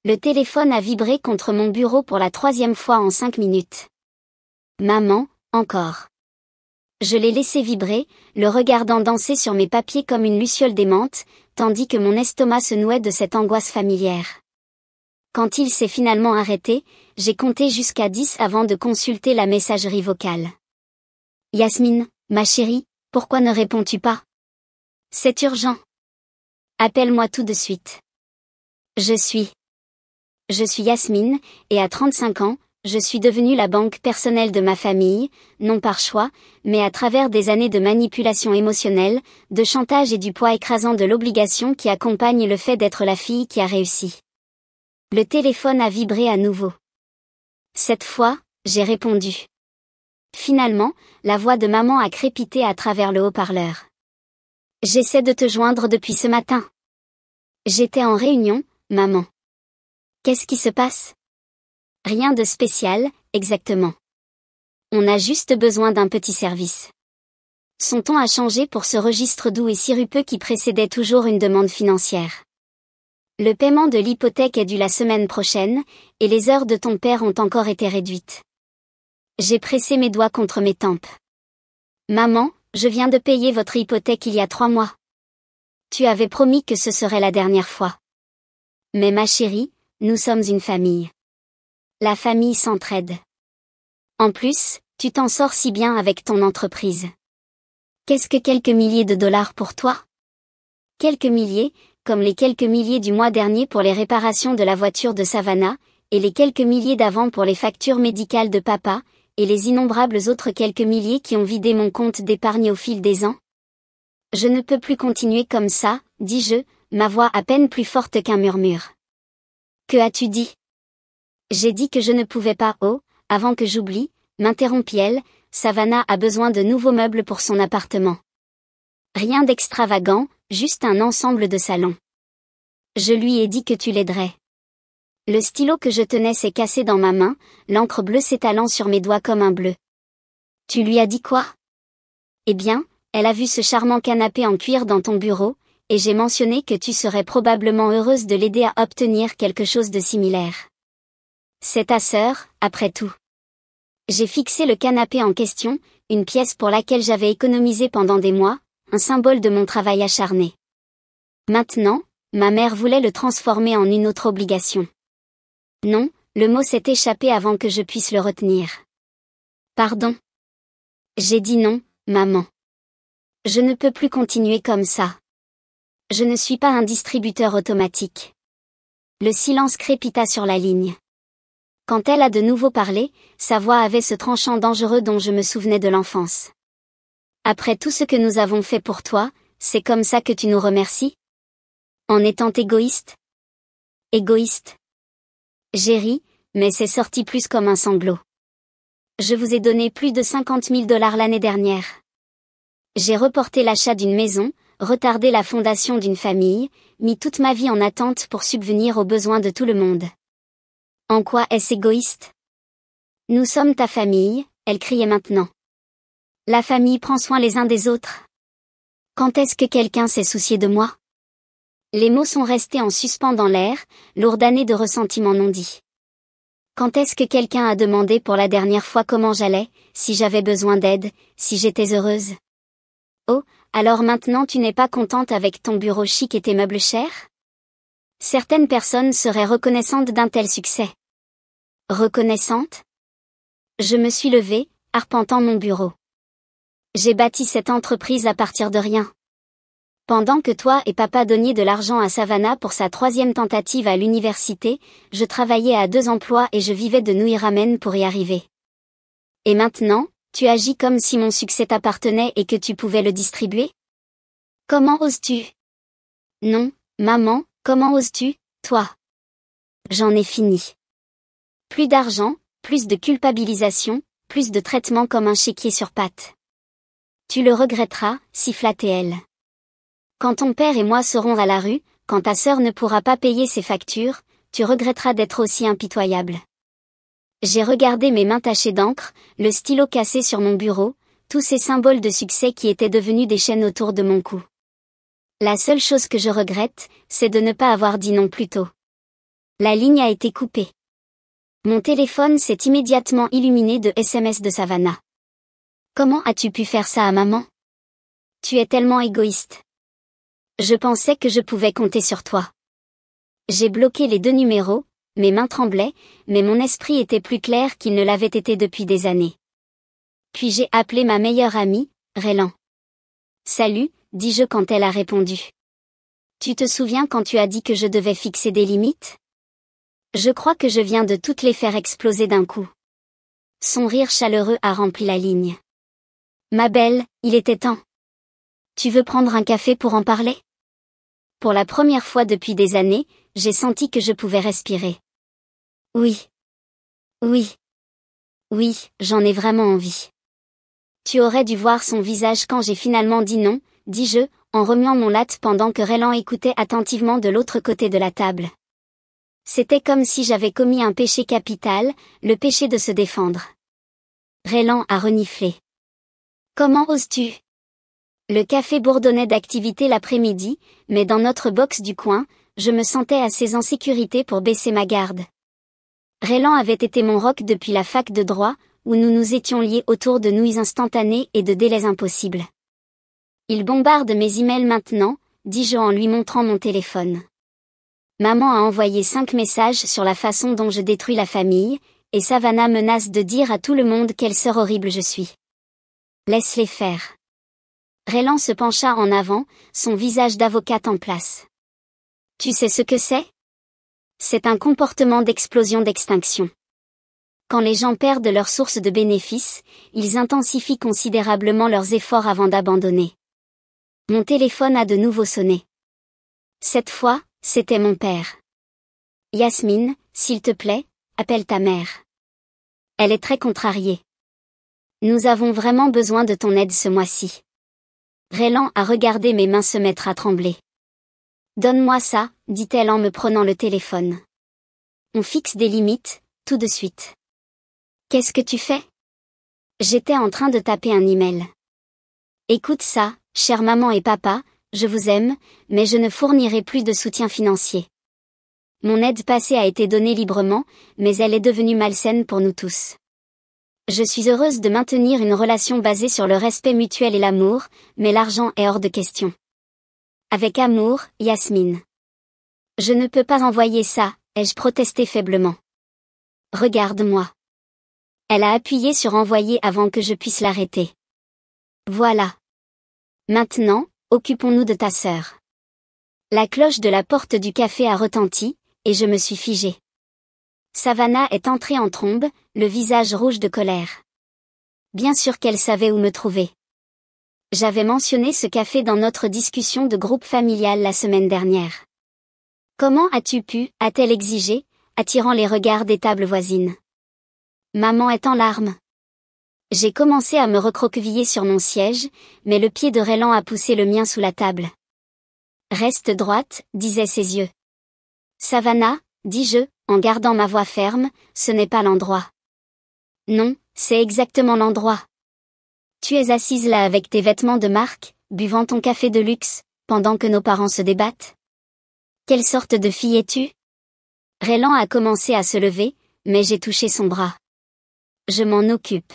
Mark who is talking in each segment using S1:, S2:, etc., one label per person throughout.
S1: Le téléphone a vibré contre mon bureau pour la 3e fois en 5 minutes. Maman, encore. Je l'ai laissé vibrer, le regardant danser sur mes papiers comme une luciole démente, tandis que mon estomac se nouait de cette angoisse familière. Quand il s'est finalement arrêté, j'ai compté jusqu'à 10 avant de consulter la messagerie vocale. Yasmine, ma chérie, pourquoi ne réponds-tu pas? C'est urgent. Appelle-moi tout de suite. Je suis Yasmine, et à 35 ans, je suis devenue la banque personnelle de ma famille, non par choix, mais à travers des années de manipulation émotionnelle, de chantage et du poids écrasant de l'obligation qui accompagne le fait d'être la fille qui a réussi. Le téléphone a vibré à nouveau. Cette fois, j'ai répondu. Finalement, la voix de maman a crépité à travers le haut-parleur. J'essaie de te joindre depuis ce matin. J'étais en réunion, maman. Qu'est-ce qui se passe? Rien de spécial, exactement. On a juste besoin d'un petit service. Son ton a changé pour ce registre doux et sirupeux qui précédait toujours une demande financière. Le paiement de l'hypothèque est dû la semaine prochaine, et les heures de ton père ont encore été réduites. J'ai pressé mes doigts contre mes tempes. Maman, je viens de payer votre hypothèque il y a 3 mois. Tu avais promis que ce serait la dernière fois. Mais ma chérie, nous sommes une famille. La famille s'entraide. En plus, tu t'en sors si bien avec ton entreprise. Qu'est-ce que quelques milliers de dollars pour toi? Quelques milliers, comme les quelques milliers du mois dernier pour les réparations de la voiture de Savannah, et les quelques milliers d'avant pour les factures médicales de papa, et les innombrables autres quelques milliers qui ont vidé mon compte d'épargne au fil des ans? Je ne peux plus continuer comme ça, dis-je, ma voix à peine plus forte qu'un murmure. Que as-tu dit? J'ai dit que je ne pouvais pas. Oh, avant que j'oublie, m'interrompit-elle, Savannah a besoin de nouveaux meubles pour son appartement. Rien d'extravagant, juste un ensemble de salons. Je lui ai dit que tu l'aiderais. Le stylo que je tenais s'est cassé dans ma main, l'encre bleue s'étalant sur mes doigts comme un bleu. Tu lui as dit quoi? Eh bien, elle a vu ce charmant canapé en cuir dans ton bureau, et j'ai mentionné que tu serais probablement heureuse de l'aider à obtenir quelque chose de similaire. C'est ta sœur, après tout. J'ai fixé le canapé en question, une pièce pour laquelle j'avais économisé pendant des mois, un symbole de mon travail acharné. Maintenant, ma mère voulait le transformer en une autre obligation. Non, le mot s'est échappé avant que je puisse le retenir. Pardon. J'ai dit non, maman. Je ne peux plus continuer comme ça. Je ne suis pas un distributeur automatique. Le silence crépita sur la ligne. Quand elle a de nouveau parlé, sa voix avait ce tranchant dangereux dont je me souvenais de l'enfance. Après tout ce que nous avons fait pour toi, c'est comme ça que tu nous remercies? En étant égoïste? Égoïste. J'ai ri, mais c'est sorti plus comme un sanglot. Je vous ai donné plus de 50 000 $ l'année dernière. J'ai reporté l'achat d'une maison, retardé la fondation d'une famille, mis toute ma vie en attente pour subvenir aux besoins de tout le monde. En quoi est-ce égoïste? Nous sommes ta famille, elle criait maintenant. La famille prend soin les uns des autres. Quand est-ce que quelqu'un s'est soucié de moi? Les mots sont restés en suspens dans l'air, lourdes années de ressentiment non dit. Quand est-ce que quelqu'un a demandé pour la dernière fois comment j'allais, si j'avais besoin d'aide, si j'étais heureuse? Oh, alors maintenant tu n'es pas contente avec ton bureau chic et tes meubles chers? Certaines personnes seraient reconnaissantes d'un tel succès. Reconnaissante? Je me suis levée, arpentant mon bureau. J'ai bâti cette entreprise à partir de rien. Pendant que toi et papa donniez de l'argent à Savannah pour sa 3e tentative à l'université, je travaillais à 2 emplois et je vivais de nouilles ramen pour y arriver. Et maintenant, tu agis comme si mon succès t'appartenait et que tu pouvais le distribuer? Comment oses-tu? Non, maman, comment oses-tu, toi? J'en ai fini. Plus d'argent, plus de culpabilisation, plus de traitement comme un chéquier sur pattes. Tu le regretteras, siffla-t-elle. Quand ton père et moi serons à la rue, quand ta sœur ne pourra pas payer ses factures, tu regretteras d'être aussi impitoyable. J'ai regardé mes mains tachées d'encre, le stylo cassé sur mon bureau, tous ces symboles de succès qui étaient devenus des chaînes autour de mon cou. La seule chose que je regrette, c'est de ne pas avoir dit non plus tôt. La ligne a été coupée. Mon téléphone s'est immédiatement illuminé de SMS de Savannah. Comment as-tu pu faire ça à maman? Tu es tellement égoïste. Je pensais que je pouvais compter sur toi. J'ai bloqué les 2 numéros, mes mains tremblaient, mais mon esprit était plus clair qu'il ne l'avait été depuis des années. Puis j'ai appelé ma meilleure amie, Raylan. Salut, dis-je quand elle a répondu. Tu te souviens quand tu as dit que je devais fixer des limites? Je crois que je viens de toutes les faire exploser d'un coup. Son rire chaleureux a rempli la ligne. Ma belle, il était temps. Tu veux prendre un café pour en parler? Pour la première fois depuis des années, j'ai senti que je pouvais respirer. Oui. Oui. Oui, j'en ai vraiment envie. Tu aurais dû voir son visage quand j'ai finalement dit non, dis-je, en remuant mon latte pendant que Raylan écoutait attentivement de l'autre côté de la table. C'était comme si j'avais commis un péché capital, le péché de se défendre. Raylan a reniflé. Comment oses-tu? Le café bourdonnait d'activité l'après-midi, mais dans notre box du coin, je me sentais assez en sécurité pour baisser ma garde. Raylan avait été mon rock depuis la fac de droit, où nous nous étions liés autour de nouilles instantanées et de délais impossibles. Il bombarde mes emails maintenant, dis-je en lui montrant mon téléphone. Maman a envoyé 5 messages sur la façon dont je détruis la famille, et Savannah menace de dire à tout le monde quelle sœur horrible je suis. Laisse-les faire. Raylan se pencha en avant, son visage d'avocate en place. Tu sais ce que c'est? C'est un comportement d'explosion d'extinction. Quand les gens perdent leur source de bénéfices, ils intensifient considérablement leurs efforts avant d'abandonner. Mon téléphone a de nouveau sonné. Cette fois, c'était mon père. Yasmine, s'il te plaît, appelle ta mère. Elle est très contrariée. Nous avons vraiment besoin de ton aide ce mois-ci. Raylan a regardé mes mains se mettre à trembler. Donne-moi ça, dit-elle en me prenant le téléphone. On fixe des limites, tout de suite. Qu'est-ce que tu fais? J'étais en train de taper un email. Écoute ça, chère maman et papa, je vous aime, mais je ne fournirai plus de soutien financier. Mon aide passée a été donnée librement, mais elle est devenue malsaine pour nous tous. Je suis heureuse de maintenir une relation basée sur le respect mutuel et l'amour, mais l'argent est hors de question. Avec amour, Yasmine. Je ne peux pas envoyer ça, ai-je protesté faiblement. Regarde-moi. Elle a appuyé sur envoyer avant que je puisse l'arrêter. Voilà. Maintenant, occupons-nous de ta sœur. La cloche de la porte du café a retenti, et je me suis figée. Savannah est entrée en trombe, le visage rouge de colère. Bien sûr qu'elle savait où me trouver. J'avais mentionné ce café dans notre discussion de groupe familial la semaine dernière. Comment as-tu pu, a-t-elle exigé, attirant les regards des tables voisines. Maman est en larmes. J'ai commencé à me recroqueviller sur mon siège, mais le pied de Raylan a poussé le mien sous la table. Reste droite, disaient ses yeux. Savannah, dis-je, en gardant ma voix ferme, ce n'est pas l'endroit. Non, c'est exactement l'endroit. Tu es assise là avec tes vêtements de marque, buvant ton café de luxe, pendant que nos parents se débattent. Quelle sorte de fille es-tu? Raylan a commencé à se lever, mais j'ai touché son bras. Je m'en occupe.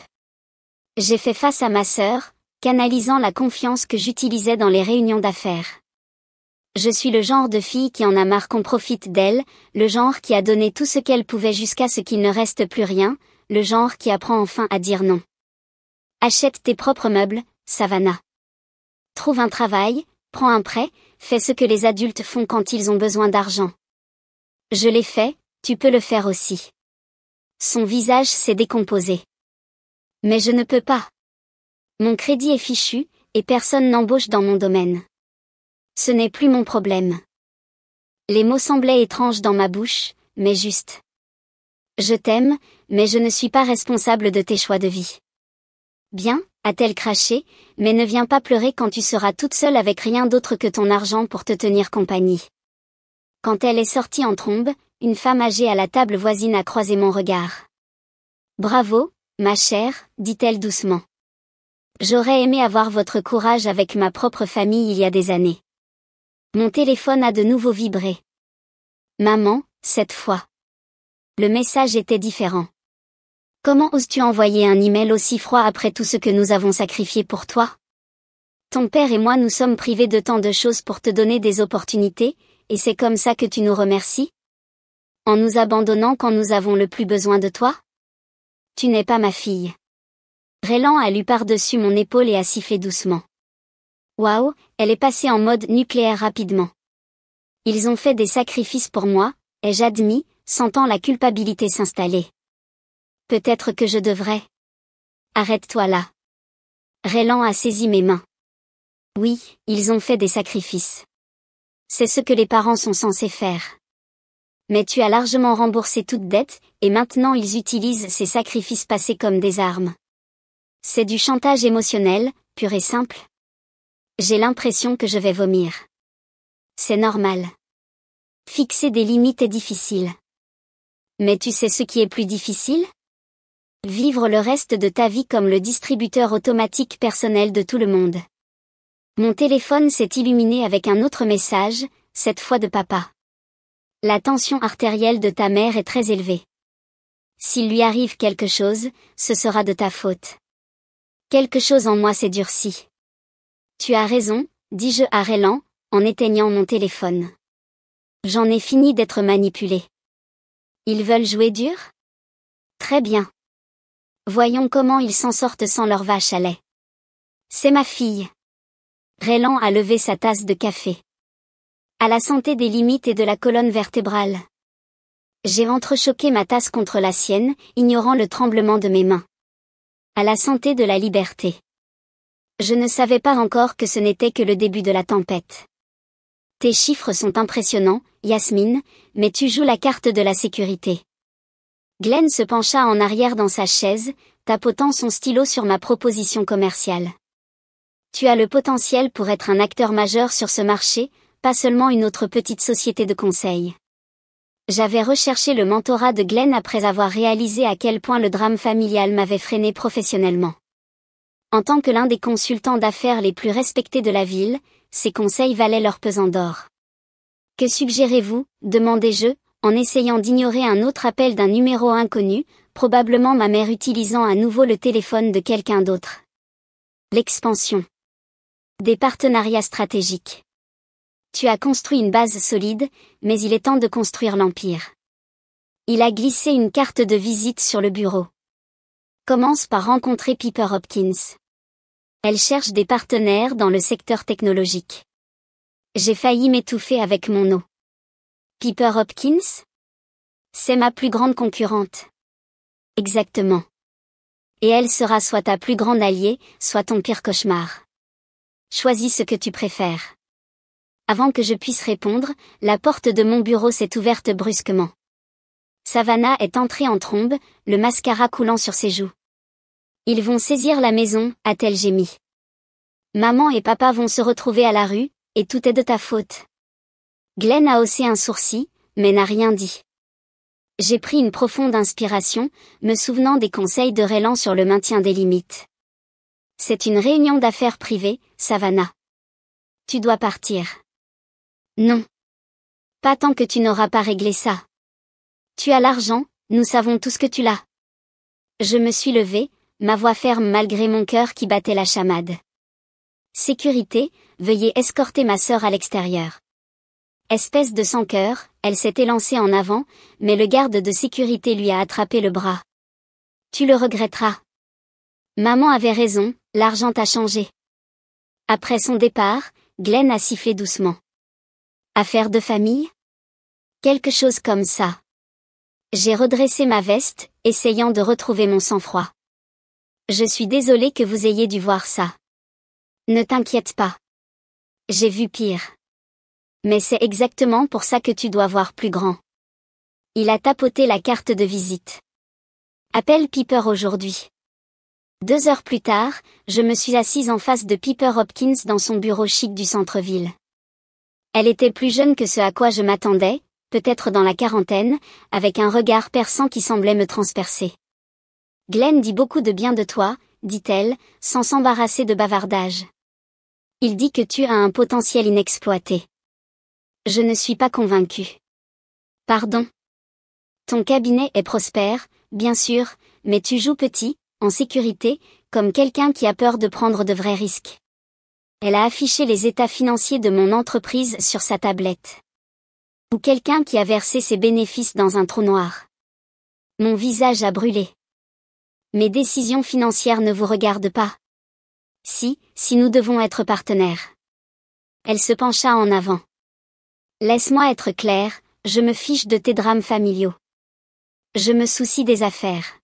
S1: J'ai fait face à ma sœur, canalisant la confiance que j'utilisais dans les réunions d'affaires. Je suis le genre de fille qui en a marre qu'on profite d'elle, le genre qui a donné tout ce qu'elle pouvait jusqu'à ce qu'il ne reste plus rien, le genre qui apprend enfin à dire non. Achète tes propres meubles, Savannah. Trouve un travail, prends un prêt, fais ce que les adultes font quand ils ont besoin d'argent. Je l'ai fait, tu peux le faire aussi. Son visage s'est décomposé. Mais je ne peux pas. Mon crédit est fichu, et personne n'embauche dans mon domaine. Ce n'est plus mon problème. Les mots semblaient étranges dans ma bouche, mais justes. Je t'aime, mais je ne suis pas responsable de tes choix de vie. Bien, a-t-elle craché, mais ne viens pas pleurer quand tu seras toute seule avec rien d'autre que ton argent pour te tenir compagnie. Quand elle est sortie en trombe, une femme âgée à la table voisine a croisé mon regard. Bravo, ma chère, dit-elle doucement. J'aurais aimé avoir votre courage avec ma propre famille il y a des années. Mon téléphone a de nouveau vibré. Maman, cette fois. Le message était différent. Comment oses-tu envoyer un email aussi froid après tout ce que nous avons sacrifié pour toi? Ton père et moi nous sommes privés de tant de choses pour te donner des opportunités, et c'est comme ça que tu nous remercies? En nous abandonnant quand nous avons le plus besoin de toi? Tu n'es pas ma fille. Raylan a lu par-dessus mon épaule et a sifflé doucement. Waouh, elle est passée en mode nucléaire rapidement. Ils ont fait des sacrifices pour moi, ai-je admis, sentant la culpabilité s'installer. Peut-être que je devrais. Arrête-toi là. Raylan a saisi mes mains. Oui, ils ont fait des sacrifices. C'est ce que les parents sont censés faire. Mais tu as largement remboursé toute dette, et maintenant ils utilisent ces sacrifices passés comme des armes. C'est du chantage émotionnel, pur et simple. J'ai l'impression que je vais vomir. C'est normal. Fixer des limites est difficile. Mais tu sais ce qui est plus difficile? Vivre le reste de ta vie comme le distributeur automatique personnel de tout le monde. Mon téléphone s'est illuminé avec un autre message, cette fois de papa. La tension artérielle de ta mère est très élevée. S'il lui arrive quelque chose, ce sera de ta faute. Quelque chose en moi s'est durci. Tu as raison, dis-je à Raylan, en éteignant mon téléphone. J'en ai fini d'être manipulé. Ils veulent jouer dur? Très bien. Voyons comment ils s'en sortent sans leur vache à lait. C'est ma fille. Raylan a levé sa tasse de café. À la santé des limites et de la colonne vertébrale. J'ai entrechoqué ma tasse contre la sienne, ignorant le tremblement de mes mains. À la santé de la liberté. Je ne savais pas encore que ce n'était que le début de la tempête. Tes chiffres sont impressionnants, Yasmine, mais tu joues la carte de la sécurité. Glenn se pencha en arrière dans sa chaise, tapotant son stylo sur ma proposition commerciale. Tu as le potentiel pour être un acteur majeur sur ce marché, pas seulement une autre petite société de conseil. J'avais recherché le mentorat de Glenn après avoir réalisé à quel point le drame familial m'avait freiné professionnellement. En tant que l'un des consultants d'affaires les plus respectés de la ville, ses conseils valaient leur pesant d'or. Que suggérez-vous, demandai-je, en essayant d'ignorer un autre appel d'un numéro inconnu, probablement ma mère utilisant à nouveau le téléphone de quelqu'un d'autre. L'expansion. Des partenariats stratégiques. Tu as construit une base solide, mais il est temps de construire l'empire. Il a glissé une carte de visite sur le bureau. Commence par rencontrer Piper Hopkins. Elle cherche des partenaires dans le secteur technologique. J'ai failli m'étouffer avec mon eau. Piper Hopkins? C'est ma plus grande concurrente. Exactement. Et elle sera soit ta plus grande alliée, soit ton pire cauchemar. Choisis ce que tu préfères. Avant que je puisse répondre, la porte de mon bureau s'est ouverte brusquement. Savannah est entrée en trombe, le mascara coulant sur ses joues. Ils vont saisir la maison, a-t-elle gémi. Maman et papa vont se retrouver à la rue, et tout est de ta faute. Glenn a haussé un sourcil, mais n'a rien dit. J'ai pris une profonde inspiration, me souvenant des conseils de Raylan sur le maintien des limites. C'est une réunion d'affaires privée, Savannah. Tu dois partir. Non. Pas tant que tu n'auras pas réglé ça. Tu as l'argent, nous savons tous que tu l'as. Je me suis levée, ma voix ferme malgré mon cœur qui battait la chamade. Sécurité, veuillez escorter ma sœur à l'extérieur. Espèce de sans-cœur, elle s'est élancée en avant, mais le garde de sécurité lui a attrapé le bras. Tu le regretteras. Maman avait raison, l'argent a changé. Après son départ, Glenn a sifflé doucement. Affaire de famille? Quelque chose comme ça. J'ai redressé ma veste, essayant de retrouver mon sang-froid. Je suis désolée que vous ayez dû voir ça. Ne t'inquiète pas. J'ai vu pire. Mais c'est exactement pour ça que tu dois voir plus grand. Il a tapoté la carte de visite. Appelle Piper aujourd'hui. 2 heures plus tard, je me suis assise en face de Piper Hopkins dans son bureau chic du centre-ville. Elle était plus jeune que ce à quoi je m'attendais, peut-être dans la quarantaine, avec un regard perçant qui semblait me transpercer. Glenn dit beaucoup de bien de toi, dit-elle, sans s'embarrasser de bavardage. Il dit que tu as un potentiel inexploité. Je ne suis pas convaincue. Pardon. Ton cabinet est prospère, bien sûr, mais tu joues petit, en sécurité, comme quelqu'un qui a peur de prendre de vrais risques. Elle a affiché les états financiers de mon entreprise sur sa tablette. Ou quelqu'un qui a versé ses bénéfices dans un trou noir. Mon visage a brûlé. Mes décisions financières ne vous regardent pas. Si nous devons être partenaires. Elle se pencha en avant. Laisse-moi être claire, je me fiche de tes drames familiaux. Je me soucie des affaires.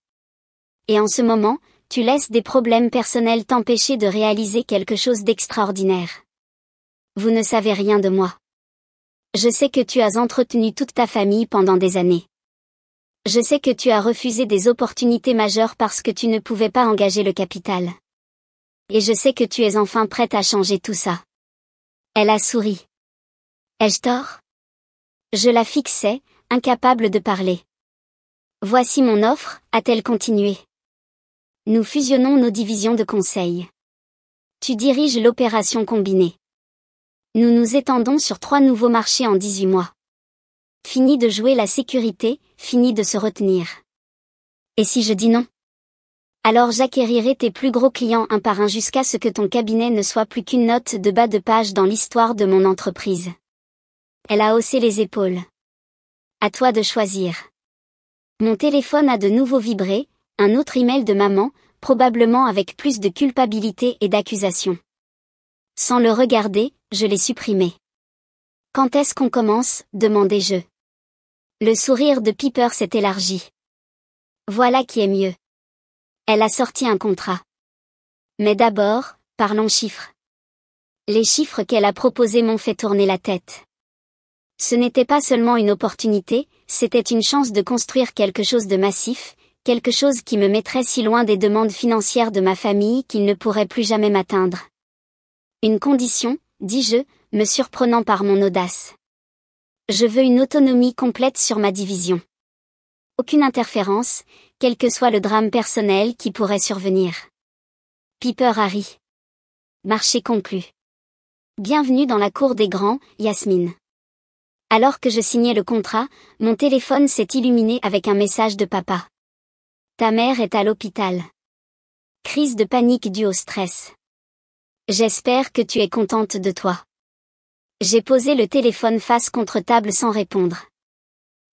S1: Et en ce moment, tu laisses des problèmes personnels t'empêcher de réaliser quelque chose d'extraordinaire. Vous ne savez rien de moi. Je sais que tu as entretenu toute ta famille pendant des années. Je sais que tu as refusé des opportunités majeures parce que tu ne pouvais pas engager le capital. Et je sais que tu es enfin prête à changer tout ça. Elle a souri. Ai-je tort? Je la fixais, incapable de parler. Voici mon offre, a-t-elle continué. Nous fusionnons nos divisions de conseil. Tu diriges l'opération combinée. Nous nous étendons sur 3 nouveaux marchés en 18 mois. Fini de jouer la sécurité, fini de se retenir. Et si je dis non? Alors j'acquérirai tes plus gros clients un par un jusqu'à ce que ton cabinet ne soit plus qu'une note de bas de page dans l'histoire de mon entreprise. Elle a haussé les épaules. À toi de choisir. Mon téléphone a de nouveau vibré, un autre email de maman, probablement avec plus de culpabilité et d'accusation. Sans le regarder, je l'ai supprimé. Quand est-ce qu'on commence? Demandai-je. Le sourire de Piper s'est élargi. Voilà qui est mieux. Elle a sorti un contrat. Mais d'abord, parlons chiffres. Les chiffres qu'elle a proposés m'ont fait tourner la tête. Ce n'était pas seulement une opportunité, c'était une chance de construire quelque chose de massif, quelque chose qui me mettrait si loin des demandes financières de ma famille qu'ils ne pourraient plus jamais m'atteindre. Une condition, dis-je, me surprenant par mon audace. Je veux une autonomie complète sur ma division. Aucune interférence, quel que soit le drame personnel qui pourrait survenir. Piper a ri. Marché conclu. Bienvenue dans la cour des grands, Yasmine. Alors que je signais le contrat, mon téléphone s'est illuminé avec un message de papa. Ta mère est à l'hôpital. Crise de panique due au stress. J'espère que tu es contente de toi. J'ai posé le téléphone face contre table sans répondre.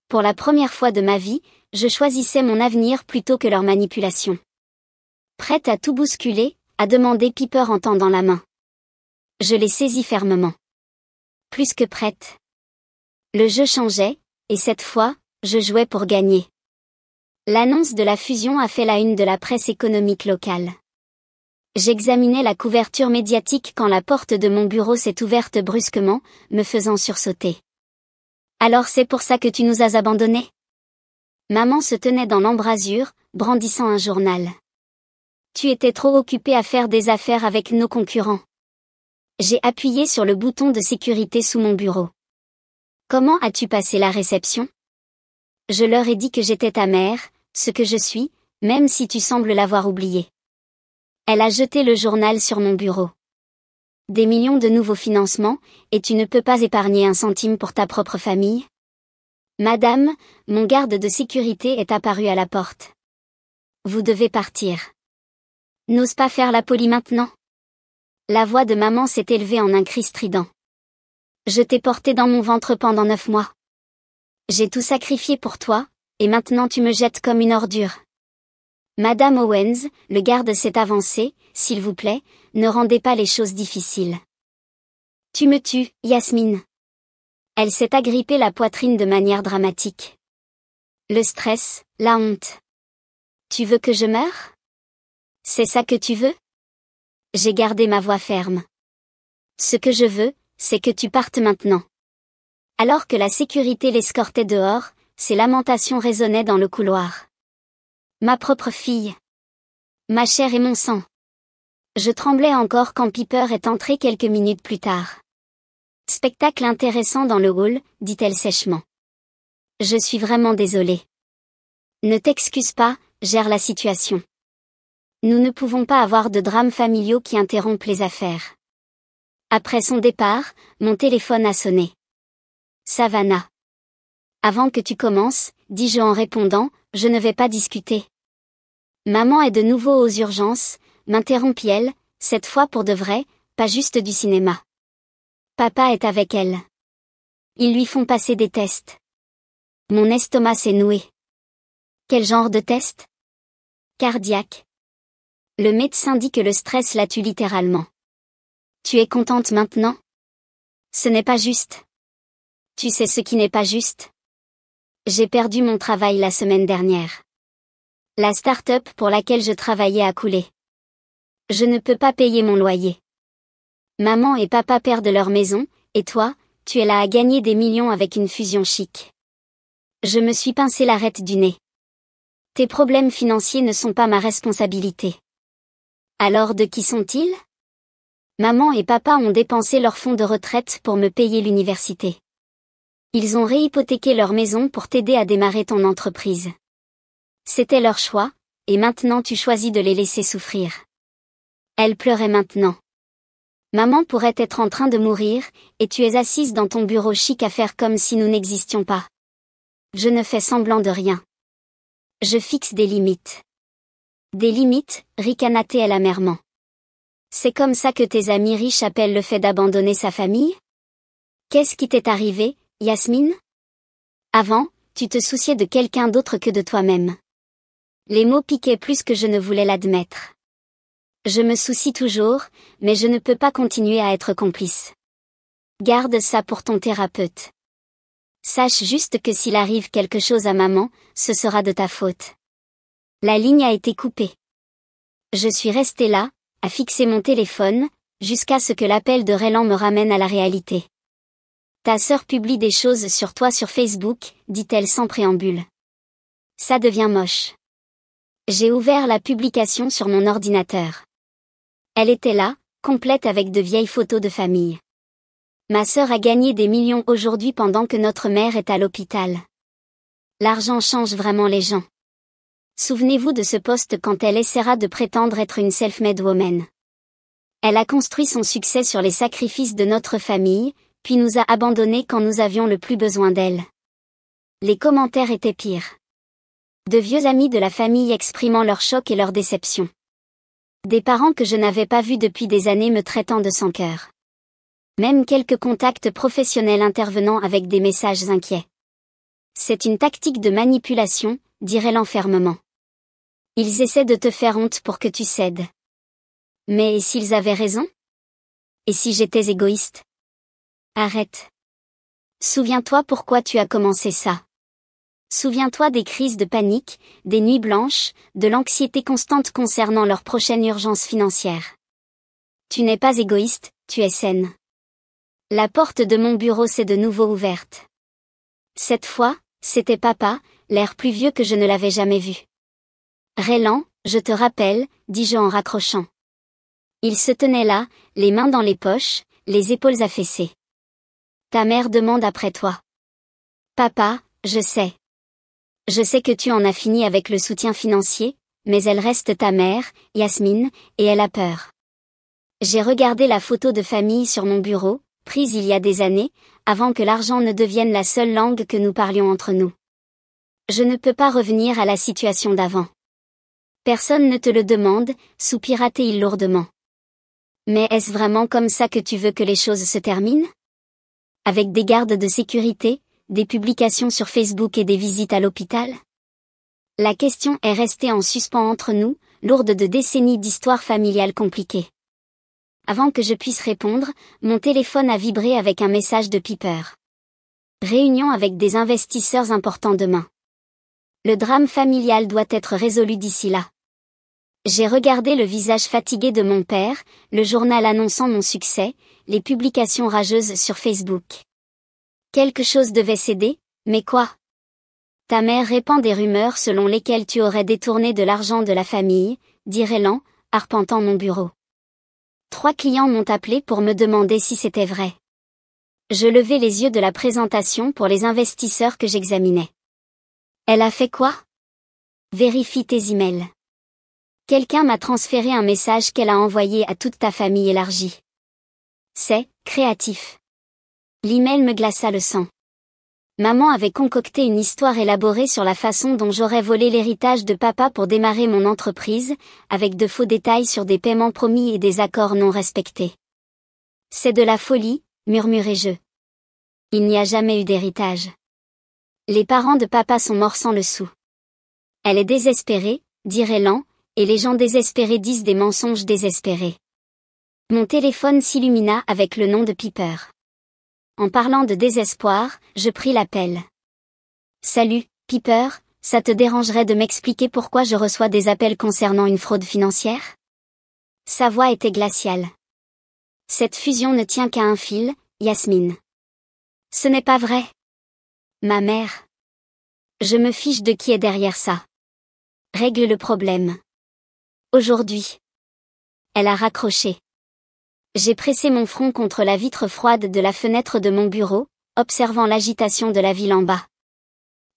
S1: Pour la première fois de ma vie, je choisissais mon avenir plutôt que leur manipulation. Prête à tout bousculer, a demandé Piper en tendant la main. Je l'ai saisie fermement. Plus que prête. Le jeu changeait, et cette fois, je jouais pour gagner. L'annonce de la fusion a fait la une de la presse économique locale. J'examinais la couverture médiatique quand la porte de mon bureau s'est ouverte brusquement, me faisant sursauter. Alors c'est pour ça que tu nous as abandonnés? Maman se tenait dans l'embrasure, brandissant un journal. Tu étais trop occupée à faire des affaires avec nos concurrents. J'ai appuyé sur le bouton de sécurité sous mon bureau. Comment as-tu passé la réception? Je leur ai dit que j'étais ta mère, ce que je suis, même si tu sembles l'avoir oublié. Elle a jeté le journal sur mon bureau. Des millions de nouveaux financements, et tu ne peux pas épargner un centime pour ta propre famille? Madame, mon garde de sécurité est apparu à la porte. Vous devez partir. N'ose pas faire la polie maintenant. La voix de maman s'est élevée en un cri strident. Je t'ai porté dans mon ventre pendant 9 mois. J'ai tout sacrifié pour toi, et maintenant tu me jettes comme une ordure. Madame Owens, le garde s'est avancé, s'il vous plaît, ne rendez pas les choses difficiles. Tu me tues, Yasmine. Elle s'est agrippée la poitrine de manière dramatique. Le stress, la honte. Tu veux que je meure? C'est ça que tu veux? J'ai gardé ma voix ferme. Ce que je veux, c'est que tu partes maintenant. Alors que la sécurité l'escortait dehors, ses lamentations résonnaient dans le couloir. Ma propre fille. Ma chair et mon sang. Je tremblais encore quand Piper est entrée quelques minutes plus tard. Spectacle intéressant dans le hall, dit-elle sèchement. Je suis vraiment désolée. Ne t'excuse pas, gère la situation. Nous ne pouvons pas avoir de drames familiaux qui interrompent les affaires. Après son départ, mon téléphone a sonné. Savannah. Avant que tu commences, dis-je en répondant, je ne vais pas discuter. Maman est de nouveau aux urgences, m'interrompit-elle, cette fois pour de vrai, pas juste du cinéma. Papa est avec elle. Ils lui font passer des tests. Mon estomac s'est noué. Quel genre de test? Cardiaque. Le médecin dit que le stress la tue littéralement. Tu es contente maintenant? Ce n'est pas juste. Tu sais ce qui n'est pas juste? J'ai perdu mon travail la semaine dernière. La start-up pour laquelle je travaillais a coulé. Je ne peux pas payer mon loyer. Maman et papa perdent leur maison, et toi, tu es là à gagner des millions avec une fusion chic. Je me suis pincé l'arête du nez. Tes problèmes financiers ne sont pas ma responsabilité. Alors de qui sont-ils? Maman et papa ont dépensé leurs fonds de retraite pour me payer l'université. Ils ont réhypothéqué leur maison pour t'aider à démarrer ton entreprise. C'était leur choix, et maintenant tu choisis de les laisser souffrir. Elle pleurait maintenant. Maman pourrait être en train de mourir, et tu es assise dans ton bureau chic à faire comme si nous n'existions pas. Je ne fais semblant de rien. Je fixe des limites. Des limites, ricana-t-elle amèrement. C'est comme ça que tes amis riches appellent le fait d'abandonner sa famille? Qu'est-ce qui t'est arrivé, Yasmine? Avant, tu te souciais de quelqu'un d'autre que de toi-même. Les mots piquaient plus que je ne voulais l'admettre. Je me soucie toujours, mais je ne peux pas continuer à être complice. Garde ça pour ton thérapeute. Sache juste que s'il arrive quelque chose à maman, ce sera de ta faute. La ligne a été coupée. Je suis restée là, à fixer mon téléphone, jusqu'à ce que l'appel de Raylan me ramène à la réalité. Ta sœur publie des choses sur toi sur Facebook, dit-elle sans préambule. Ça devient moche. J'ai ouvert la publication sur mon ordinateur. Elle était là, complète avec de vieilles photos de famille. Ma sœur a gagné des millions aujourd'hui pendant que notre mère est à l'hôpital. L'argent change vraiment les gens. Souvenez-vous de ce post quand elle essaiera de prétendre être une self-made woman. Elle a construit son succès sur les sacrifices de notre famille, puis nous a abandonnés quand nous avions le plus besoin d'elle. Les commentaires étaient pires. De vieux amis de la famille exprimant leur choc et leur déception. Des parents que je n'avais pas vus depuis des années me traitant de sans cœur. Même quelques contacts professionnels intervenant avec des messages inquiets. C'est une tactique de manipulation, dirait l'enfermement. Ils essaient de te faire honte pour que tu cèdes. Mais et s'ils avaient raison? Et si j'étais égoïste? Arrête. Souviens-toi pourquoi tu as commencé ça. Souviens-toi des crises de panique, des nuits blanches, de l'anxiété constante concernant leur prochaine urgence financière. Tu n'es pas égoïste, tu es saine. La porte de mon bureau s'est de nouveau ouverte. Cette fois, c'était papa, l'air plus vieux que je ne l'avais jamais vu. Raylan, je te rappelle, dis-je en raccrochant. Il se tenait là, les mains dans les poches, les épaules affaissées. Ta mère demande après toi. Papa, je sais. Je sais que tu en as fini avec le soutien financier, mais elle reste ta mère, Yasmine, et elle a peur. J'ai regardé la photo de famille sur mon bureau, prise il y a des années, avant que l'argent ne devienne la seule langue que nous parlions entre nous. Je ne peux pas revenir à la situation d'avant. Personne ne te le demande, soupira-t-il lourdement. Mais est-ce vraiment comme ça que tu veux que les choses se terminent? Avec des gardes de sécurité, des publications sur Facebook et des visites à l'hôpital? La question est restée en suspens entre nous, lourde de décennies d'histoires familiales compliquées. Avant que je puisse répondre, mon téléphone a vibré avec un message de Piper. Réunion avec des investisseurs importants demain. Le drame familial doit être résolu d'ici là. J'ai regardé le visage fatigué de mon père, le journal annonçant mon succès, les publications rageuses sur Facebook. Quelque chose devait céder, mais quoi? Ta mère répand des rumeurs selon lesquelles tu aurais détourné de l'argent de la famille, dit Raylan, arpentant mon bureau. 3 clients m'ont appelé pour me demander si c'était vrai. Je levai les yeux de la présentation pour les investisseurs que j'examinais. Elle a fait quoi? Vérifie tes emails. Quelqu'un m'a transféré un message qu'elle a envoyé à toute ta famille élargie. C'est créatif. L'email me glaça le sang. Maman avait concocté une histoire élaborée sur la façon dont j'aurais volé l'héritage de papa pour démarrer mon entreprise, avec de faux détails sur des paiements promis et des accords non respectés. C'est de la folie, murmurai-je. Il n'y a jamais eu d'héritage. Les parents de papa sont morts sans le sou. Elle est désespérée, dirait Lan, et les gens désespérés disent des mensonges désespérés. Mon téléphone s'illumina avec le nom de Piper. En parlant de désespoir, je pris l'appel. Salut, Piper, ça te dérangerait de m'expliquer pourquoi je reçois des appels concernant une fraude financière? Sa voix était glaciale. Cette fusion ne tient qu'à un fil, Yasmine. Ce n'est pas vrai. Ma mère. Je me fiche de qui est derrière ça. Règle le problème. Aujourd'hui. Elle a raccroché. J'ai pressé mon front contre la vitre froide de la fenêtre de mon bureau, observant l'agitation de la ville en bas.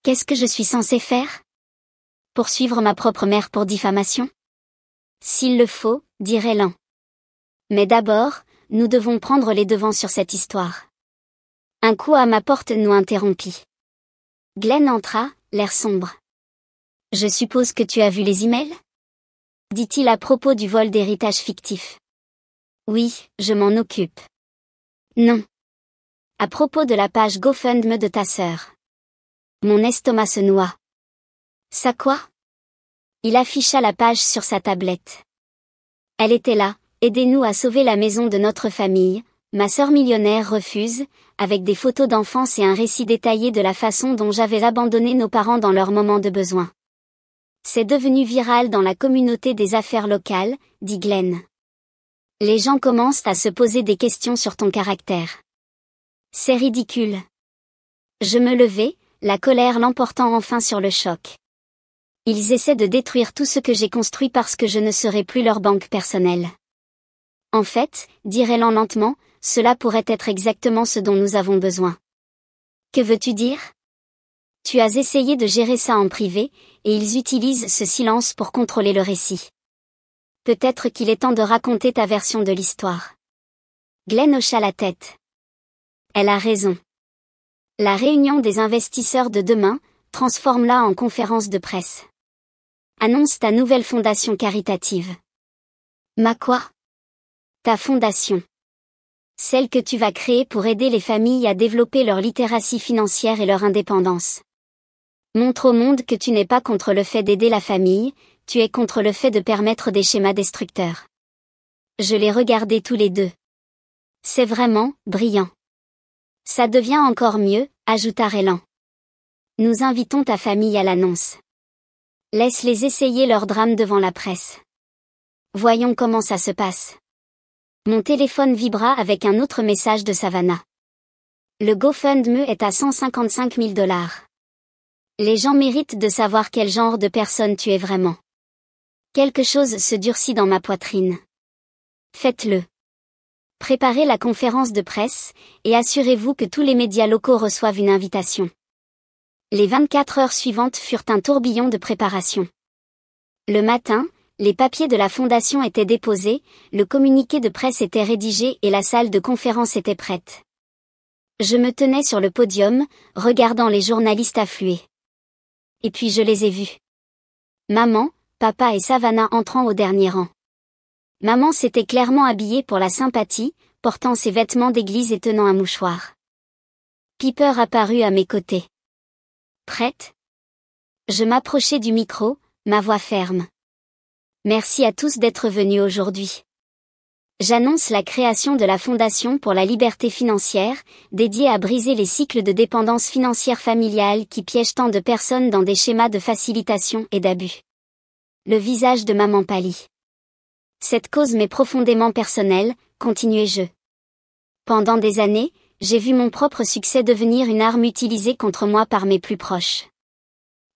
S1: Qu'est-ce que je suis censé faire? Poursuivre ma propre mère pour diffamation? S'il le faut, dirait Lan. Mais d'abord, nous devons prendre les devants sur cette histoire. Un coup à ma porte nous interrompit. Glenn entra, l'air sombre. Je suppose que tu as vu les emails? Dit-il à propos du vol d'héritage fictif. Oui, je m'en occupe. Non. À propos de la page GoFundMe de ta sœur. Mon estomac se noie. Ça quoi? Il afficha la page sur sa tablette. Elle était là, aidez-nous à sauver la maison de notre famille, ma sœur millionnaire refuse, avec des photos d'enfance et un récit détaillé de la façon dont j'avais abandonné nos parents dans leur moment de besoin. C'est devenu viral dans la communauté des affaires locales, dit Glenn. Les gens commencent à se poser des questions sur ton caractère. C'est ridicule. Je me levai, la colère l'emportant enfin sur le choc. Ils essaient de détruire tout ce que j'ai construit parce que je ne serai plus leur banque personnelle. En fait, dirait Lan lentement, cela pourrait être exactement ce dont nous avons besoin. Que veux-tu dire? Tu as essayé de gérer ça en privé, et ils utilisent ce silence pour contrôler le récit. Peut-être qu'il est temps de raconter ta version de l'histoire. Glenn hocha la tête. Elle a raison. La réunion des investisseurs de demain, transforme-la en conférence de presse. Annonce ta nouvelle fondation caritative. Ma quoi? Ta fondation. Celle que tu vas créer pour aider les familles à développer leur littératie financière et leur indépendance. Montre au monde que tu n'es pas contre le fait d'aider la famille, tu es contre le fait de permettre des schémas destructeurs. Je les regardais tous les deux. C'est vraiment brillant. Ça devient encore mieux, ajouta Raylan. Nous invitons ta famille à l'annonce. Laisse-les essayer leur drame devant la presse. Voyons comment ça se passe. Mon téléphone vibra avec un autre message de Savannah. Le GoFundMe est à 155 000 $. Les gens méritent de savoir quel genre de personne tu es vraiment. Quelque chose se durcit dans ma poitrine. Faites-le. Préparez la conférence de presse, et assurez-vous que tous les médias locaux reçoivent une invitation. Les 24 heures suivantes furent un tourbillon de préparation. Le matin, les papiers de la fondation étaient déposés, le communiqué de presse était rédigé et la salle de conférence était prête. Je me tenais sur le podium, regardant les journalistes affluer. Et puis je les ai vus. Maman, papa et Savannah entrant au dernier rang. Maman s'était clairement habillée pour la sympathie, portant ses vêtements d'église et tenant un mouchoir. Piper apparut à mes côtés. Prête? Je m'approchai du micro, ma voix ferme. Merci à tous d'être venus aujourd'hui. J'annonce la création de la Fondation pour la liberté financière, dédiée à briser les cycles de dépendance financière familiale qui piègent tant de personnes dans des schémas de facilitation et d'abus. Le visage de maman pâlit. Cette cause m'est profondément personnelle, continuai-je. Pendant des années, j'ai vu mon propre succès devenir une arme utilisée contre moi par mes plus proches.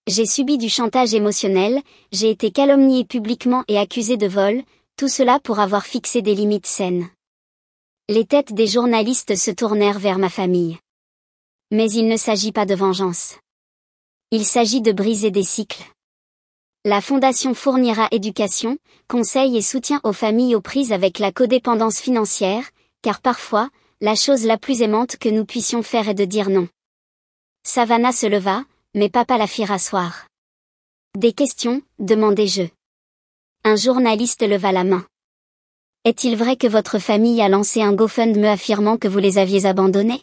S1: J'ai subi du chantage émotionnel, j'ai été calomnié publiquement et accusé de vol, tout cela pour avoir fixé des limites saines. Les têtes des journalistes se tournèrent vers ma famille. Mais il ne s'agit pas de vengeance. Il s'agit de briser des cycles. La Fondation fournira éducation, conseil et soutien aux familles aux prises avec la codépendance financière, car parfois, la chose la plus aimante que nous puissions faire est de dire non. Savannah se leva, mais papa la fit rasseoir. Des questions, demandai-je. Un journaliste leva la main. Est-il vrai que votre famille a lancé un GoFundMe affirmant que vous les aviez abandonnés?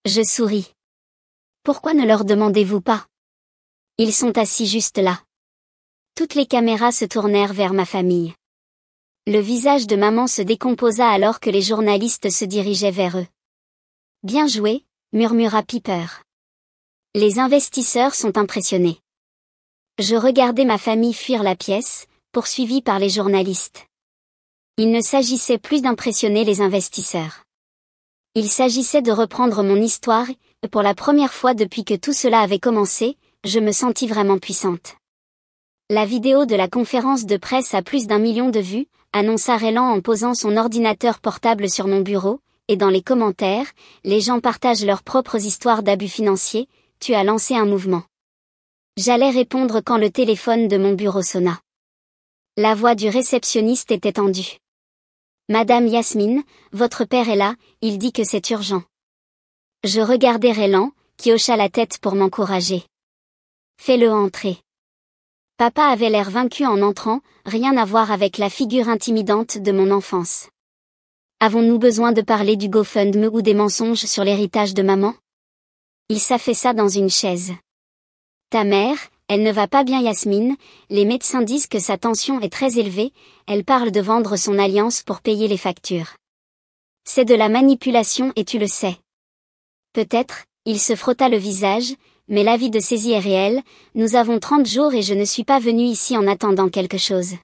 S1: Je souris. Pourquoi ne leur demandez-vous pas? Ils sont assis juste là. Toutes les caméras se tournèrent vers ma famille. Le visage de maman se décomposa alors que les journalistes se dirigeaient vers eux. Bien joué, murmura Piper. Les investisseurs sont impressionnés. Je regardais ma famille fuir la pièce, poursuivie par les journalistes. Il ne s'agissait plus d'impressionner les investisseurs. Il s'agissait de reprendre mon histoire, et pour la première fois depuis que tout cela avait commencé, je me sentis vraiment puissante. La vidéo de la conférence de presse a plus d'1 million de vues, annonça Raylan en posant son ordinateur portable sur mon bureau, et dans les commentaires, les gens partagent leurs propres histoires d'abus financiers. Tu as lancé un mouvement. J'allais répondre quand le téléphone de mon bureau sonna. La voix du réceptionniste était tendue. Madame Yasmine, votre père est là, il dit que c'est urgent. Je regardai Raylan, qui hocha la tête pour m'encourager. Fais-le entrer. Papa avait l'air vaincu en entrant, rien à voir avec la figure intimidante de mon enfance. Avons-nous besoin de parler du GoFundMe ou des mensonges sur l'héritage de maman? Il s'affaissa dans une chaise. Ta mère, elle ne va pas bien Yasmine, les médecins disent que sa tension est très élevée, elle parle de vendre son alliance pour payer les factures. C'est de la manipulation et tu le sais. Peut-être, il se frotta le visage, mais l'avis de saisie est réel, nous avons 30 jours et je ne suis pas venu ici en attendant quelque chose.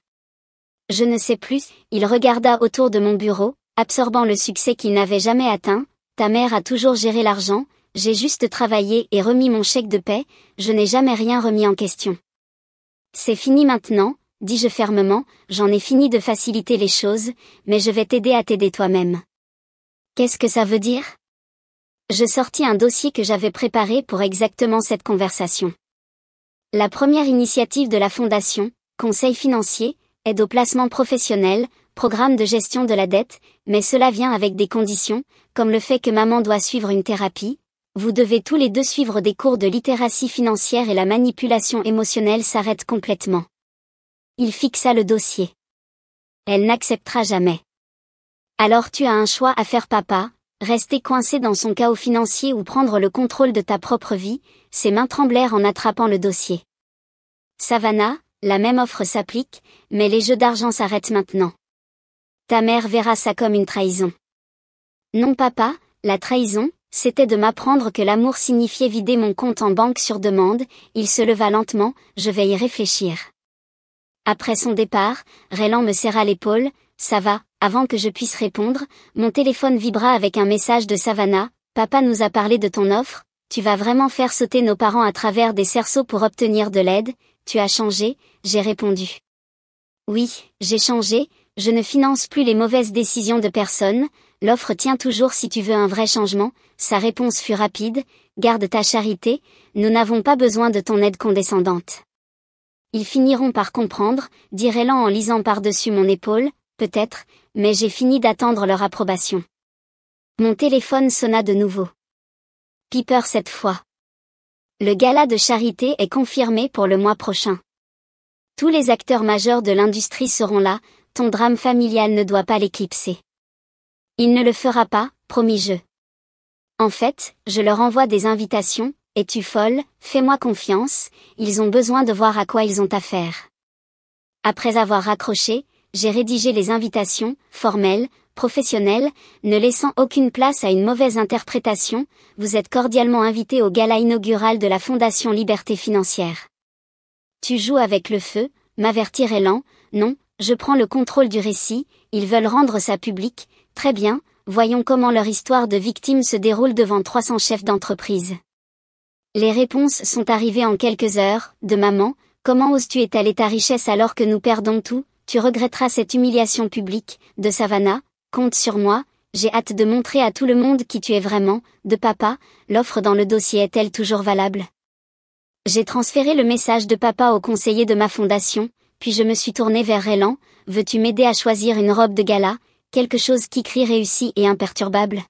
S1: Je ne sais plus, il regarda autour de mon bureau, absorbant le succès qu'il n'avait jamais atteint, ta mère a toujours géré l'argent, j'ai juste travaillé et remis mon chèque de paie, je n'ai jamais rien remis en question. C'est fini maintenant, dis-je fermement, j'en ai fini de faciliter les choses, mais je vais t'aider à t'aider toi-même. Qu'est-ce que ça veut dire? Je sortis un dossier que j'avais préparé pour exactement cette conversation. La première initiative de la Fondation, Conseil financier, aide au placement professionnel, programme de gestion de la dette, mais cela vient avec des conditions, comme le fait que maman doit suivre une thérapie. Vous devez tous les deux suivre des cours de littératie financière et la manipulation émotionnelle s'arrête complètement. Il fixa le dossier. Elle n'acceptera jamais. Alors tu as un choix à faire papa, rester coincé dans son chaos financier ou prendre le contrôle de ta propre vie, ses mains tremblèrent en attrapant le dossier. Savannah, la même offre s'applique, mais les jeux d'argent s'arrêtent maintenant. Ta mère verra ça comme une trahison. Non papa, la trahison, c'était de m'apprendre que l'amour signifiait vider mon compte en banque sur demande, il se leva lentement, je vais y réfléchir. Après son départ, Raylan me serra l'épaule, ça va, avant que je puisse répondre, mon téléphone vibra avec un message de Savannah, papa nous a parlé de ton offre, tu vas vraiment faire sauter nos parents à travers des cerceaux pour obtenir de l'aide, tu as changé, j'ai répondu. Oui, j'ai changé, je ne finance plus les mauvaises décisions de personne, l'offre tient toujours si tu veux un vrai changement, sa réponse fut rapide, garde ta charité, nous n'avons pas besoin de ton aide condescendante. Ils finiront par comprendre, dit Raylan en lisant par-dessus mon épaule, peut-être, mais j'ai fini d'attendre leur approbation. Mon téléphone sonna de nouveau. Piper cette fois. Le gala de charité est confirmé pour le mois prochain. Tous les acteurs majeurs de l'industrie seront là, ton drame familial ne doit pas l'éclipser. Il ne le fera pas, promis-je. En fait, je leur envoie des invitations, es-tu folle, fais-moi confiance, ils ont besoin de voir à quoi ils ont affaire. Après avoir raccroché, j'ai rédigé les invitations, formelles, professionnelles, ne laissant aucune place à une mauvaise interprétation, vous êtes cordialement invité au gala inaugural de la Fondation Liberté Financière. Tu joues avec le feu, m'avertit Raylan, non, je prends le contrôle du récit, ils veulent rendre ça public, très bien, voyons comment leur histoire de victime se déroule devant 300 chefs d'entreprise. Les réponses sont arrivées en quelques heures, de maman, comment oses-tu étaler ta richesse alors que nous perdons tout, tu regretteras cette humiliation publique, de Savannah, compte sur moi, j'ai hâte de montrer à tout le monde qui tu es vraiment, de papa, l'offre dans le dossier est-elle toujours valable? J'ai transféré le message de papa au conseiller de ma fondation, puis je me suis tournée vers Raylan, veux-tu m'aider à choisir une robe de gala, quelque chose qui crie réussi et imperturbable?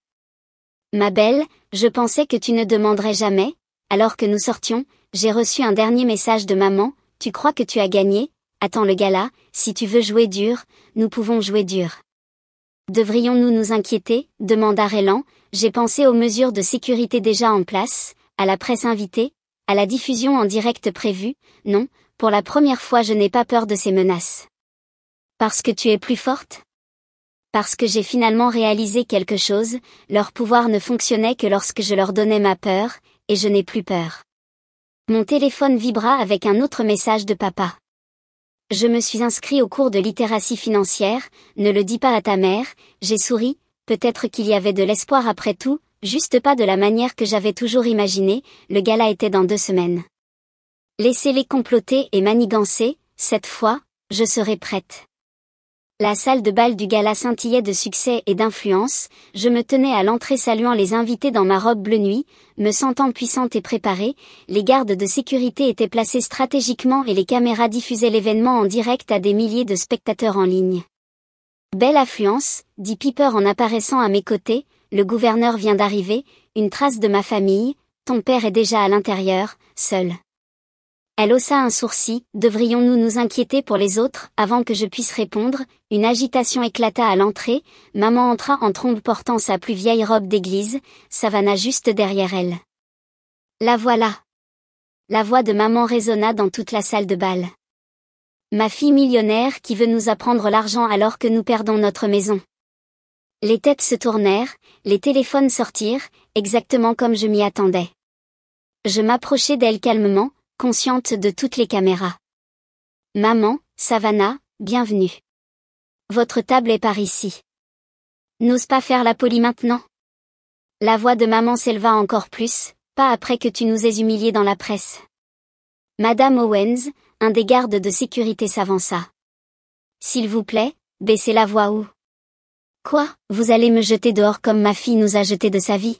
S1: Ma belle, je pensais que tu ne demanderais jamais, alors que nous sortions, j'ai reçu un dernier message de maman, tu crois que tu as gagné? Attends le gala, si tu veux jouer dur, nous pouvons jouer dur. Devrions-nous nous inquiéter? Demanda Raylan. J'ai pensé aux mesures de sécurité déjà en place, à la presse invitée, à la diffusion en direct prévue. Non, pour la première fois je n'ai pas peur de ces menaces. Parce que tu es plus forte? Parce que j'ai finalement réalisé quelque chose, leur pouvoir ne fonctionnait que lorsque je leur donnais ma peur, et je n'ai plus peur. Mon téléphone vibra avec un autre message de papa. Je me suis inscrit au cours de littératie financière, ne le dis pas à ta mère. J'ai souri, peut-être qu'il y avait de l'espoir après tout, juste pas de la manière que j'avais toujours imaginé, le gala était dans 2 semaines. Laissez-les comploter et manigancer, cette fois, je serai prête. La salle de bal du gala scintillait de succès et d'influence, je me tenais à l'entrée saluant les invités dans ma robe bleu nuit, me sentant puissante et préparée, les gardes de sécurité étaient placés stratégiquement et les caméras diffusaient l'événement en direct à des milliers de spectateurs en ligne. Belle affluence, dit Piper en apparaissant à mes côtés, le gouverneur vient d'arriver, une trace de ma famille, ton père est déjà à l'intérieur, seul. Elle haussa un sourcil, devrions-nous nous inquiéter pour les autres? Avant que je puisse répondre, une agitation éclata à l'entrée, maman entra en trombe portant sa plus vieille robe d'église, Savannah juste derrière elle. La voilà. La voix de maman résonna dans toute la salle de bal. Ma fille millionnaire qui veut nous apprendre l'argent alors que nous perdons notre maison. Les têtes se tournèrent, les téléphones sortirent, exactement comme je m'y attendais. Je m'approchai d'elle calmement, consciente de toutes les caméras. Maman, Savannah, bienvenue. Votre table est par ici. N'ose pas faire la polie maintenant. La voix de maman s'éleva encore plus, pas après que tu nous aies humiliés dans la presse. Madame Owens, un des gardes de sécurité s'avança. S'il vous plaît, baissez la voix ou... Quoi, vous allez me jeter dehors comme ma fille nous a jetés de sa vie?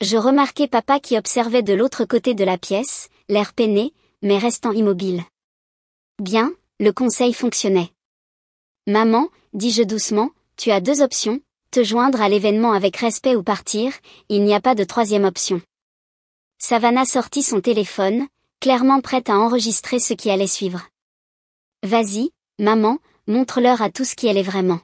S1: Je remarquai papa qui observait de l'autre côté de la pièce, l'air peiné, mais restant immobile. Bien, le conseil fonctionnait. Maman, dis-je doucement, tu as 2 options, te joindre à l'événement avec respect ou partir, il n'y a pas de 3e option. Savannah sortit son téléphone, clairement prête à enregistrer ce qui allait suivre. Vas-y, maman, montre-leur à tous qui elle est vraiment.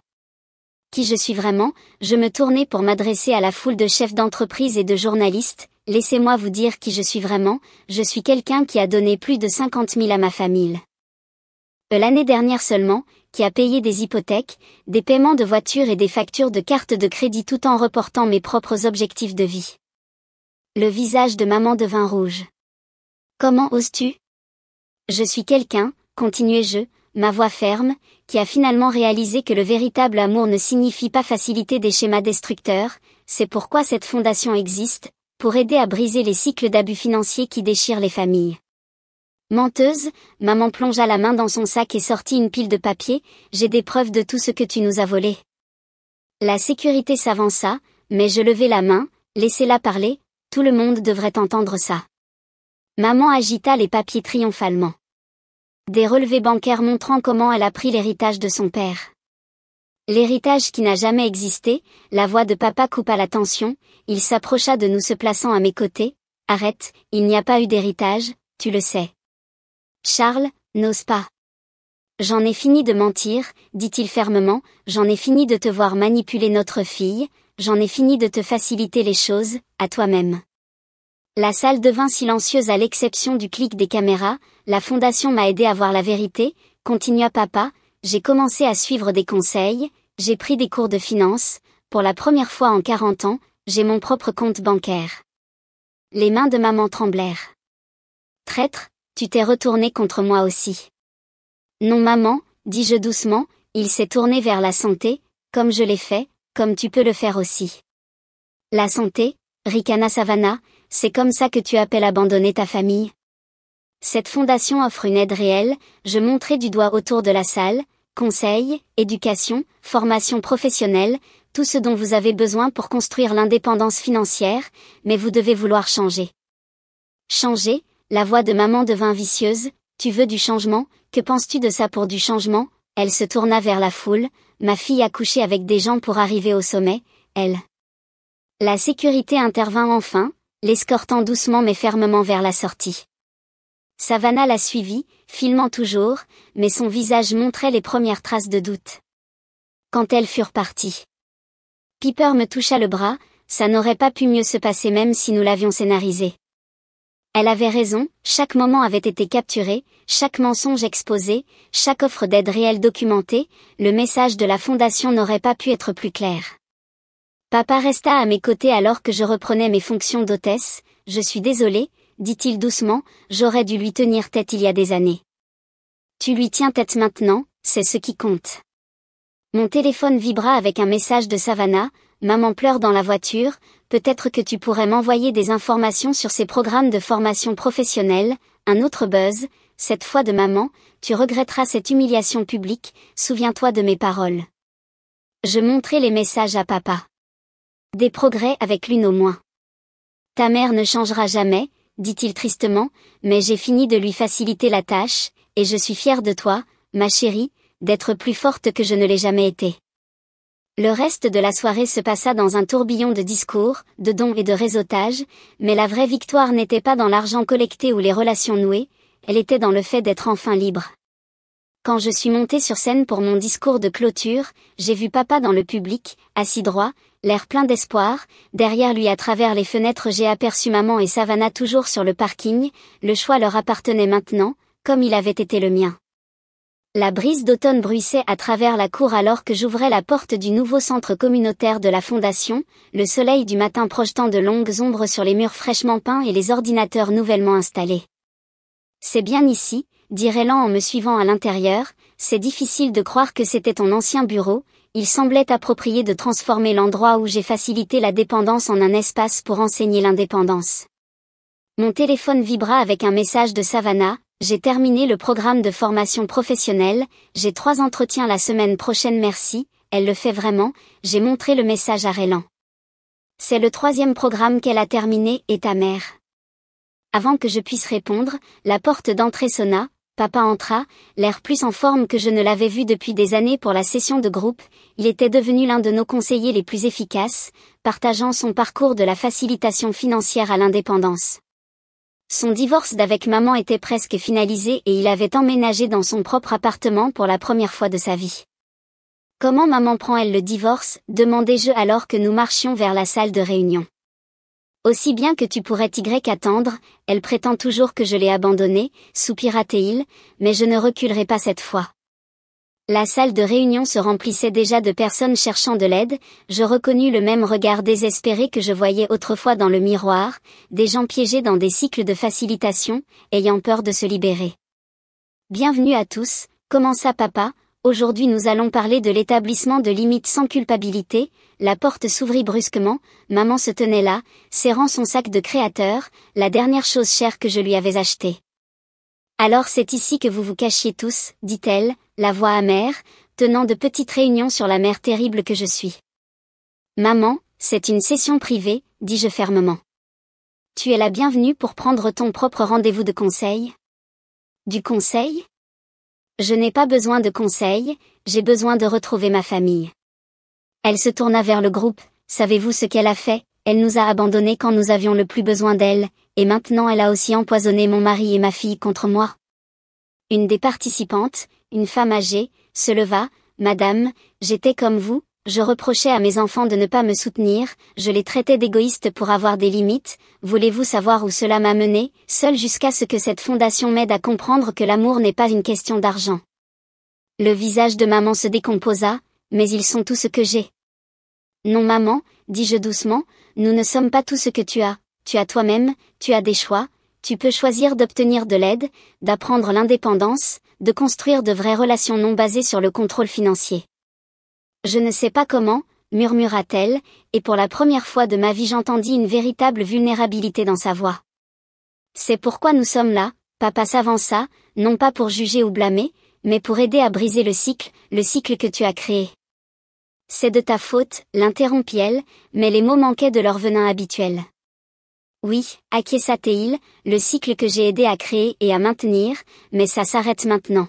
S1: Qui je suis vraiment, je me tournai pour m'adresser à la foule de chefs d'entreprise et de journalistes, laissez-moi vous dire qui je suis vraiment, je suis quelqu'un qui a donné plus de 50 000 à ma famille. L'année dernière seulement, qui a payé des hypothèques, des paiements de voitures et des factures de cartes de crédit tout en reportant mes propres objectifs de vie. Le visage de maman devint rouge. Comment oses-tu? Je suis quelqu'un, continuai-je, ma voix ferme, qui a finalement réalisé que le véritable amour ne signifie pas faciliter des schémas destructeurs, c'est pourquoi cette fondation existe, pour aider à briser les cycles d'abus financiers qui déchirent les familles. Menteuse, maman plongea la main dans son sac et sortit une pile de papier, j'ai des preuves de tout ce que tu nous as volé. La sécurité s'avança, mais je levai la main, laissez-la parler, tout le monde devrait entendre ça. Maman agita les papiers triomphalement. Des relevés bancaires montrant comment elle a pris l'héritage de son père. L'héritage qui n'a jamais existé, la voix de papa coupa la tension, il s'approcha de nous se plaçant à mes côtés. Arrête, il n'y a pas eu d'héritage, tu le sais. Charles, n'ose pas. J'en ai fini de mentir, dit-il fermement, j'en ai fini de te voir manipuler notre fille, j'en ai fini de te faciliter les choses, à toi-même. La salle devint silencieuse à l'exception du clic des caméras, la fondation m'a aidé à voir la vérité, continua papa, j'ai commencé à suivre des conseils, j'ai pris des cours de finance, pour la première fois en 40 ans, j'ai mon propre compte bancaire. Les mains de maman tremblèrent. Traître, tu t'es retourné contre moi aussi. Non maman, dis-je doucement, il s'est tourné vers la santé, comme je l'ai fait, comme tu peux le faire aussi. La santé, ricana Savannah, c'est comme ça que tu appelles abandonner ta famille? Cette fondation offre une aide réelle, je montrai du doigt autour de la salle, conseils, éducation, formation professionnelle, tout ce dont vous avez besoin pour construire l'indépendance financière, mais vous devez vouloir changer. Changer, la voix de maman devint vicieuse, tu veux du changement, que penses-tu de ça pour du changement? Elle se tourna vers la foule, ma fille a couché avec des gens pour arriver au sommet, elle. La sécurité intervint enfin, l'escortant doucement mais fermement vers la sortie. Savannah l'a suivi, filmant toujours, mais son visage montrait les premières traces de doute. Quand elles furent parties, Piper me toucha le bras, ça n'aurait pas pu mieux se passer même si nous l'avions scénarisé. Elle avait raison, chaque moment avait été capturé, chaque mensonge exposé, chaque offre d'aide réelle documentée, le message de la fondation n'aurait pas pu être plus clair. Papa resta à mes côtés alors que je reprenais mes fonctions d'hôtesse. Je suis désolé, dit-il doucement, j'aurais dû lui tenir tête il y a des années. Tu lui tiens tête maintenant, c'est ce qui compte. Mon téléphone vibra avec un message de Savannah, maman pleure dans la voiture, peut-être que tu pourrais m'envoyer des informations sur ces programmes de formation professionnelle, un autre buzz, cette fois de maman, tu regretteras cette humiliation publique, souviens-toi de mes paroles. Je montrai les messages à papa. Des progrès avec l'une au moins. Ta mère ne changera jamais, dit-il tristement, mais j'ai fini de lui faciliter la tâche, et je suis fière de toi, ma chérie, d'être plus forte que je ne l'ai jamais été. Le reste de la soirée se passa dans un tourbillon de discours, de dons et de réseautage, mais la vraie victoire n'était pas dans l'argent collecté ou les relations nouées, elle était dans le fait d'être enfin libre. Quand je suis montée sur scène pour mon discours de clôture, j'ai vu papa dans le public, assis droit, l'air plein d'espoir, derrière lui à travers les fenêtres j'ai aperçu maman et Savannah toujours sur le parking, le choix leur appartenait maintenant, comme il avait été le mien. La brise d'automne bruissait à travers la cour alors que j'ouvrais la porte du nouveau centre communautaire de la Fondation, le soleil du matin projetant de longues ombres sur les murs fraîchement peints et les ordinateurs nouvellement installés. C'est bien ici, dit Raylan en me suivant à l'intérieur, c'est difficile de croire que c'était ton ancien bureau, il semblait approprié de transformer l'endroit où j'ai facilité la dépendance en un espace pour enseigner l'indépendance. Mon téléphone vibra avec un message de Savannah. J'ai terminé le programme de formation professionnelle, j'ai 3 entretiens la semaine prochaine merci, elle le fait vraiment, j'ai montré le message à Raylan. C'est le 3e programme qu'elle a terminé et ta mère. Avant que je puisse répondre, la porte d'entrée sonna, papa entra, l'air plus en forme que je ne l'avais vu depuis des années pour la session de groupe, il était devenu l'un de nos conseillers les plus efficaces, partageant son parcours de la facilitation financière à l'indépendance. Son divorce d'avec maman était presque finalisé et il avait emménagé dans son propre appartement pour la première fois de sa vie. Comment maman prend-elle le divorce, demandai-je alors que nous marchions vers la salle de réunion. Aussi bien que tu pourrais y attendre, elle prétend toujours que je l'ai abandonnée, soupira-t-il, mais je ne reculerai pas cette fois. La salle de réunion se remplissait déjà de personnes cherchant de l'aide, je reconnus le même regard désespéré que je voyais autrefois dans le miroir, des gens piégés dans des cycles de facilitation, ayant peur de se libérer. Bienvenue à tous, commença papa, aujourd'hui nous allons parler de l'établissement de limites sans culpabilité, la porte s'ouvrit brusquement, maman se tenait là, serrant son sac de créateur, la dernière chose chère que je lui avais achetée. Alors c'est ici que vous vous cachiez tous, dit-elle, la voix amère, tenant de petites réunions sur la mère terrible que je suis. Maman, c'est une session privée, dis-je fermement. Tu es la bienvenue pour prendre ton propre rendez-vous de conseil. Du conseil ? Je n'ai pas besoin de conseil, j'ai besoin de retrouver ma famille. Elle se tourna vers le groupe, savez-vous ce qu'elle a fait ? Elle nous a abandonnés quand nous avions le plus besoin d'elle, et maintenant elle a aussi empoisonné mon mari et ma fille contre moi. Une des participantes, une femme âgée, se leva, Madame, j'étais comme vous, je reprochais à mes enfants de ne pas me soutenir, je les traitais d'égoïstes pour avoir des limites, voulez-vous savoir où cela m'a mené, seul jusqu'à ce que cette fondation m'aide à comprendre que l'amour n'est pas une question d'argent. Le visage de maman se décomposa, mais ils sont tout ce que j'ai. Non maman, dis-je doucement, nous ne sommes pas tout ce que tu as toi-même, tu as des choix, tu peux choisir d'obtenir de l'aide, d'apprendre l'indépendance, de construire de vraies relations non basées sur le contrôle financier. Je ne sais pas comment, murmura-t-elle, et pour la première fois de ma vie j'entendis une véritable vulnérabilité dans sa voix. C'est pourquoi nous sommes là, papa s'avança, non pas pour juger ou blâmer, mais pour aider à briser le cycle que tu as créé. C'est de ta faute, l'interrompit-elle, mais les mots manquaient de leur venin habituel. Oui, acquiesça-t-il, le cycle que j'ai aidé à créer et à maintenir, mais ça s'arrête maintenant.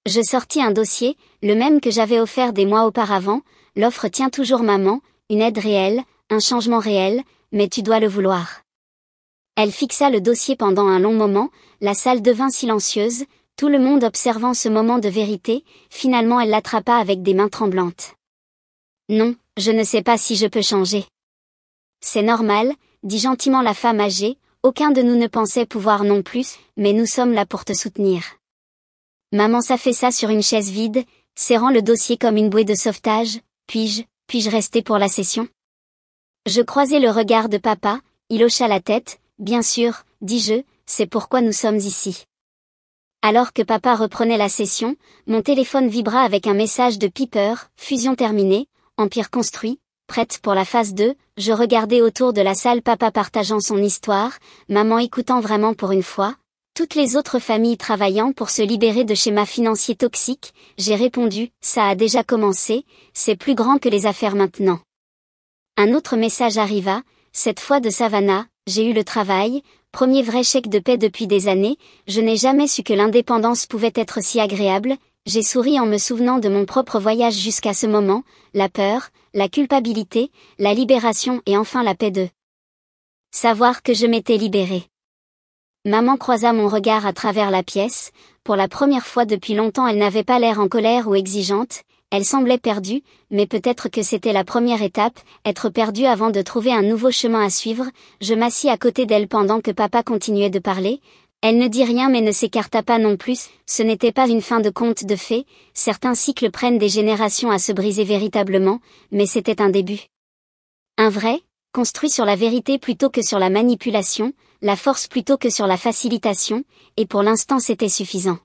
S1: Je sortis un dossier, le même que j'avais offert des mois auparavant, l'offre tient toujours maman, une aide réelle, un changement réel, mais tu dois le vouloir. Elle fixa le dossier pendant un long moment, la salle devint silencieuse, tout le monde observant ce moment de vérité, finalement elle l'attrapa avec des mains tremblantes. Non, je ne sais pas si je peux changer. C'est normal, dit gentiment la femme âgée, aucun de nous ne pensait pouvoir non plus, mais nous sommes là pour te soutenir. Maman s'affaissa sur une chaise vide, serrant le dossier comme une bouée de sauvetage. Puis-je rester pour la session? Je croisai le regard de papa, il hocha la tête. Bien sûr, dis-je, c'est pourquoi nous sommes ici. Alors que papa reprenait la session, mon téléphone vibra avec un message de Piper, fusion terminée, empire construit, prête pour la phase 2, je regardais autour de la salle papa partageant son histoire, maman écoutant vraiment pour une fois, toutes les autres familles travaillant pour se libérer de schémas financiers toxiques, j'ai répondu, ça a déjà commencé, c'est plus grand que les affaires maintenant. Un autre message arriva, cette fois de Savannah, j'ai eu le travail, premier vrai chèque de paie depuis des années, je n'ai jamais su que l'indépendance pouvait être si agréable, j'ai souri en me souvenant de mon propre voyage jusqu'à ce moment, la peur, la culpabilité, la libération et enfin la paix de savoir que je m'étais libérée. Maman croisa mon regard à travers la pièce, pour la première fois depuis longtemps elle n'avait pas l'air en colère ou exigeante, elle semblait perdue, mais peut-être que c'était la première étape, être perdue avant de trouver un nouveau chemin à suivre, je m'assis à côté d'elle pendant que papa continuait de parler, elle ne dit rien mais ne s'écarta pas non plus, ce n'était pas une fin de conte de fées, certains cycles prennent des générations à se briser véritablement, mais c'était un début. Un vrai, construit sur la vérité plutôt que sur la manipulation, la force plutôt que sur la facilitation, et pour l'instant c'était suffisant.